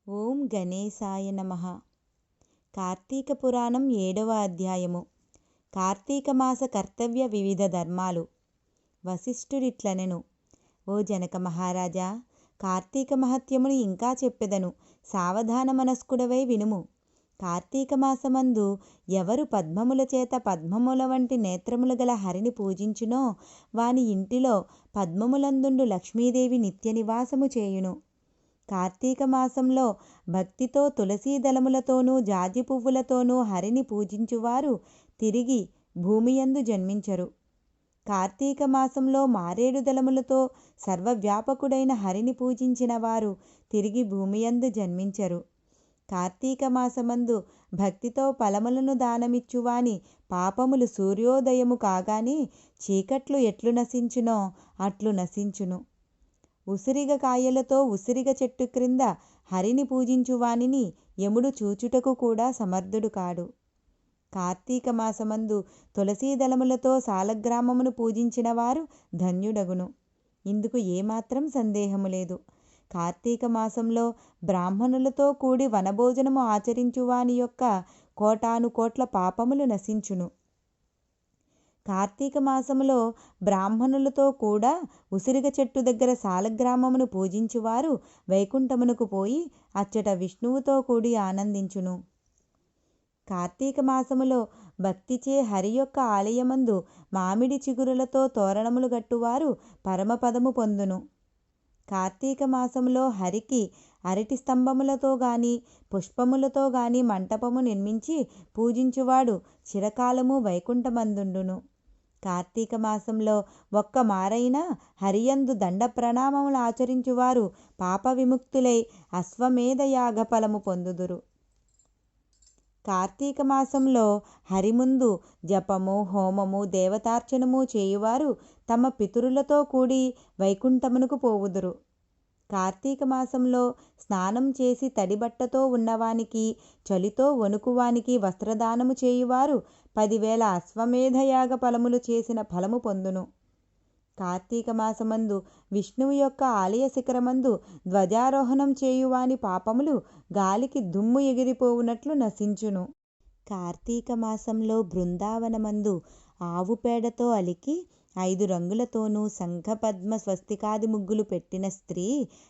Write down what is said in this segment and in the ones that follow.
ఓం గణేశాయ నమః. కార్తీక పురాణం 7వ అధ్యాయము. కార్తీక మాస కర్తవ్య వివిధ ధర్మాలు. వశిష్ఠుడిట్లనెను: ఓ జనక మహారాజా, కార్తీక మహత్యమును ఇంకా చెప్పెదను, సావధాన మనస్కుడవై వినుము. కార్తీక మాసమందు ఎవరు పద్మముల చేత పద్మముల వంటి నేత్రములు గల హరిని పూజించునో వాని ఇంటిలో పద్మములందుండు లక్ష్మీదేవి నిత్య నివాసము చేయును. కార్తీక మాసంలో భక్తితో తులసీ దళములతోనూ జాజి పువ్వులతోనూ హరిని పూజించువారు తిరిగి భూమియందు జన్మించరు. కార్తీక మాసంలో మారేడు దళములతో సర్వవ్యాపకుడైన హరిని పూజించిన వారు తిరిగి భూమియందు జన్మించరు. కార్తీక మాసమందు భక్తితో ఫలములను దానమిచ్చువాని పాపములు సూర్యోదయము కాగానే చీకట్లు ఎట్లు నశించునో అట్లు నశించును. ఉసిరిగ కాయలతో ఉసిరిగ చెట్టు క్రింద హరిని పూజించువానిని యముడు చూచుటకు కూడా సమర్థుడు కాడు. కార్తీక మాసమందు తులసీ దళములతో సాలగ్రామమును పూజించిన వారు ధన్యుడగును. ఇందుకు ఏమాత్రం సందేహము లేదు. కార్తీక మాసంలో బ్రాహ్మణులతో కూడి వనభోజనము ఆచరించువాని యొక్క కోటాను కోట్ల పాపములు నశించును. కార్తీక మాసములో బ్రాహ్మణులతో కూడా ఉసిరిగ చెట్టు దగ్గర సాలగ్రామమును పూజించువారు వైకుంఠమునకు పోయి అచ్చట విష్ణువుతో కూడి ఆనందించును. కార్తీక మాసములో భక్తిచే హరి యొక్క ఆలయమందు మామిడి చిగురులతో తోరణములు గట్టువారు పరమపదము పొందును. కార్తీక మాసములో హరికి అరటి స్తంభములతో గాని పుష్పములతో గాని మంటపము నిర్మించి పూజించువాడు చిరకాలము వైకుంఠమందుండును. కార్తీక మాసంలో ఒక్క మారైనా హరియందు దండ ప్రణామములు ఆచరించువారు పాప విముక్తులై అశ్వమేధ యాగ ఫలము పొందుదురు. కార్తీక మాసంలో హరిముందు జపము, హోమము, దేవతార్చనము చేయువారు తమ పితరులతో కూడి వైకుంఠమునకు పోవుదురు. కార్తీక మాసంలో స్నానం చేసి తడిబట్టతో ఉన్నవానికి, చలితో వణుకువానికి వస్త్రదానము చేయువారు 10,000 అశ్వమేధయాగ ఫలములు చేసిన ఫలము పొందును. కార్తీక మాసమందు విష్ణువు యొక్క ఆలయ శిఖరమందు ధ్వజారోహణం చేయువాని పాపములు గాలికి దుమ్ము ఎగిరిపోవునట్లు నశించును. కార్తీక మాసంలో బృందావనమందు ఆవు పేడతో అలికి 5 రంగులతోనూ శంఖపద్మ స్వస్తికాది ముగ్గులు పెట్టిన స్త్రీ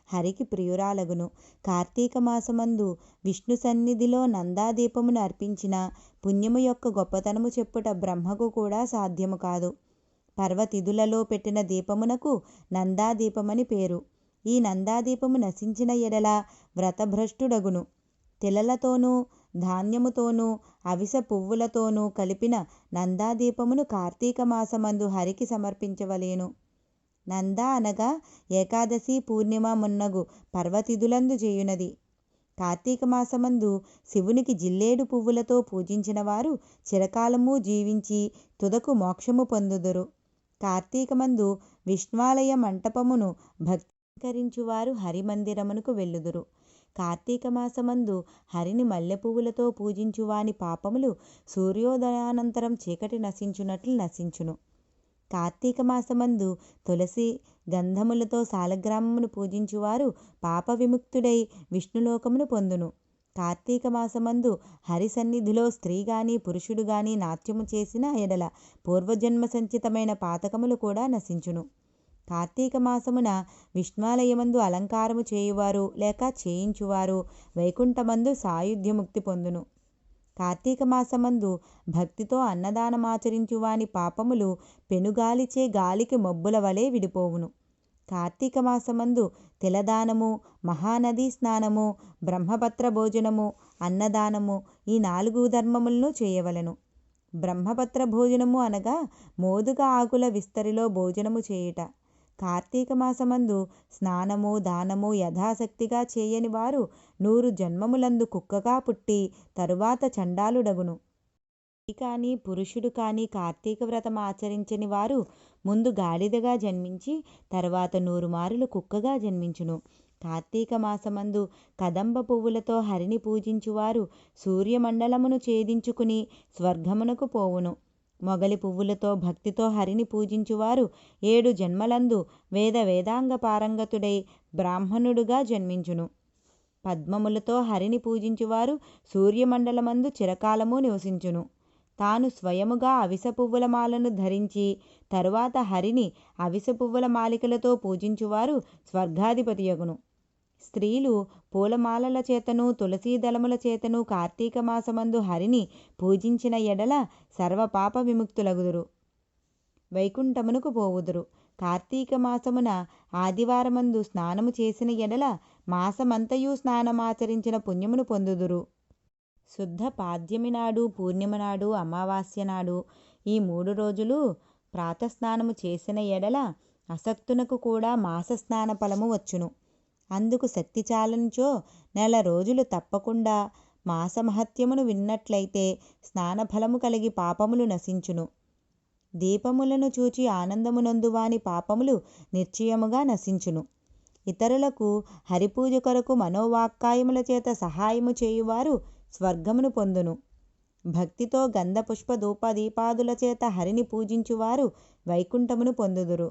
హరికి ప్రియురాలగును. కార్తీక మాసమందు విష్ణు సన్నిధిలో నందాదీపమును అర్పించిన పుణ్యము యొక్క గొప్పతనము చెప్పుట బ్రహ్మకు కూడా సాధ్యము కాదు. పర్వతిథులలో పెట్టిన దీపమునకు నందాదీపమని పేరు. ఈ నందాదీపము నశించిన ఎడల వ్రతభ్రష్టుడగును. తిలలతోనూ ధాన్యముతోనూ అవిసె పువ్వులతోనూ కలిపిన నందాదీపమును కార్తీక మాసమందు హరికి సమర్పించవలేను. నంద అనగా ఏకాదశి, పూర్ణిమ మున్నగు పర్వతిథులందు చేయునది. కార్తీక మాసమందు శివునికి జిల్లేడు పువ్వులతో పూజించిన వారు చిరకాలము జీవించి తుదకు మోక్షము పొందుదురు. కార్తీకమందు విష్ణాలయ మంటపమును భక్తికరించువారు హరిమందిరమునకు వెళ్ళుదురు. కార్తీక మాసమందు హరిని మల్లెపువ్వులతో పూజించువాని పాపములు సూర్యోదయానంతరం చీకటి నశించునట్లు నశించును. కార్తీక మాసమందు తులసి గంధములతో సాలగ్రామమును పూజించువారు పాప విముక్తుడై విష్ణులోకమును పొందును. కార్తీక మాసమందు హరి సన్నిధిలో స్త్రీ గాని పురుషుడు గాని నాట్యము చేసిన ఎడల పూర్వజన్మ సంచితమైన పాతకములు కూడా నశించును. కార్తీక మాసమున విష్ణాలయమందు అలంకారము చేయువారు లేక చేయించువారు వైకుంఠమందు సాయుధ్యముక్తి పొందును. కార్తీక మాసమందు భక్తితో అన్నదానమాచరించువాని పాపములు పెనుగాలిచే గాలికి మబ్బుల వలె విడిపోవును. కార్తీక మాసమందు తిలదానము, మహానదీ స్నానము, బ్రహ్మపత్ర భోజనము, అన్నదానము ఈ 4 ధర్మములను చేయవలెను. బ్రహ్మపత్ర భోజనము అనగా మోదుగ ఆకుల విస్తరిలో భోజనము చేయుట. కార్తీక మాసమందు స్నానము, దానము యథాశక్తిగా చేయని వారు 100 జన్మములందు కుక్కగా పుట్టి తరువాత చండాలుడగును. స్త్రీ కాని పురుషుడు కాని కార్తీక వ్రతం ఆచరించని వారు ముందు గాడిదగా జన్మించి తరువాత 100 మారులు కుక్కగా జన్మించును. కార్తీక మాసమందు కదంబ పువ్వులతో హరిని పూజించువారు సూర్యమండలమును ఛేదించుకుని స్వర్గమునకు పోవును. మొగలి పువ్వులతో భక్తితో హరిని పూజించువారు 7 జన్మలందు వేదాంగ పారంగతుడై బ్రాహ్మణుడుగా జన్మించును. పద్మములతో హరిని పూజించువారు సూర్యమండలమందు చిరకాలము నివసించును. తాను స్వయముగా అవిసె పువ్వుల మాలను ధరించి తరువాత హరిని అవిసె పువ్వుల మాలికలతో పూజించువారు స్వర్గాధిపతియగును. స్త్రీలు పూలమాలల చేతను తులసీ దళముల చేతను కార్తీక మాసమందు హరిని పూజించిన ఎడల సర్వపాప విముక్తులగుదురు, వైకుంఠమునకు పోవుదురు. కార్తీక మాసమున ఆదివారమందు స్నానము చేసిన ఎడల మాసమంతయు స్నానమాచరించిన పుణ్యమును పొందుదురు. శుద్ధ పాడ్యమి నాడు, పూర్ణిమ నాడు, అమావాస్య నాడు ఈ 3 రోజులు ప్రాతస్నానము చేసిన ఎడల అసక్తునకు కూడా మాస స్నాన ఫలము వచ్చును. అందుకు శక్తి చాలనిచో 1 రోజులు తప్పకుండా మాస మహత్యమును విన్నట్లయితే స్నానఫలము కలిగి పాపములు నశించును. దీపములను చూచి ఆనందమునందువాని పాపములు నిశ్చయముగా నశించును. ఇతరులకు హరిపూజ కొరకు మనోవాక్కాయముల చేత సహాయము చేయువారు స్వర్గమును పొందును. భక్తితో గంధ పుష్ప ధూప దీపాదుల చేత హరిని పూజించువారు వైకుంఠమును పొందుదురు.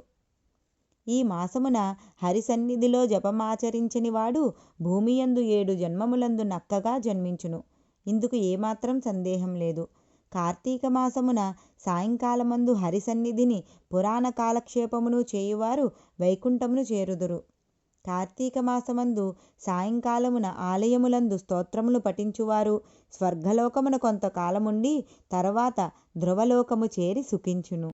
ఈ మాసమున హరి సన్నిధిలో జపమాచరించని వాడు భూమియందు 7 జన్మములందు నక్కగా జన్మించును. ఇందుకు ఏమాత్రం సందేహం లేదు. కార్తీక మాసమున సాయంకాలమందు హరి సన్నిధిని పురాణ కాలక్షేపమును చేయువారు వైకుంఠమును చేరుదురు. కార్తీక మాసమందు సాయంకాలమున ఆలయములందు స్తోత్రములు పఠించువారు స్వర్గలోకమున కొంతకాలముండి తర్వాత ధ్రువలోకము చేరి సుఖించును.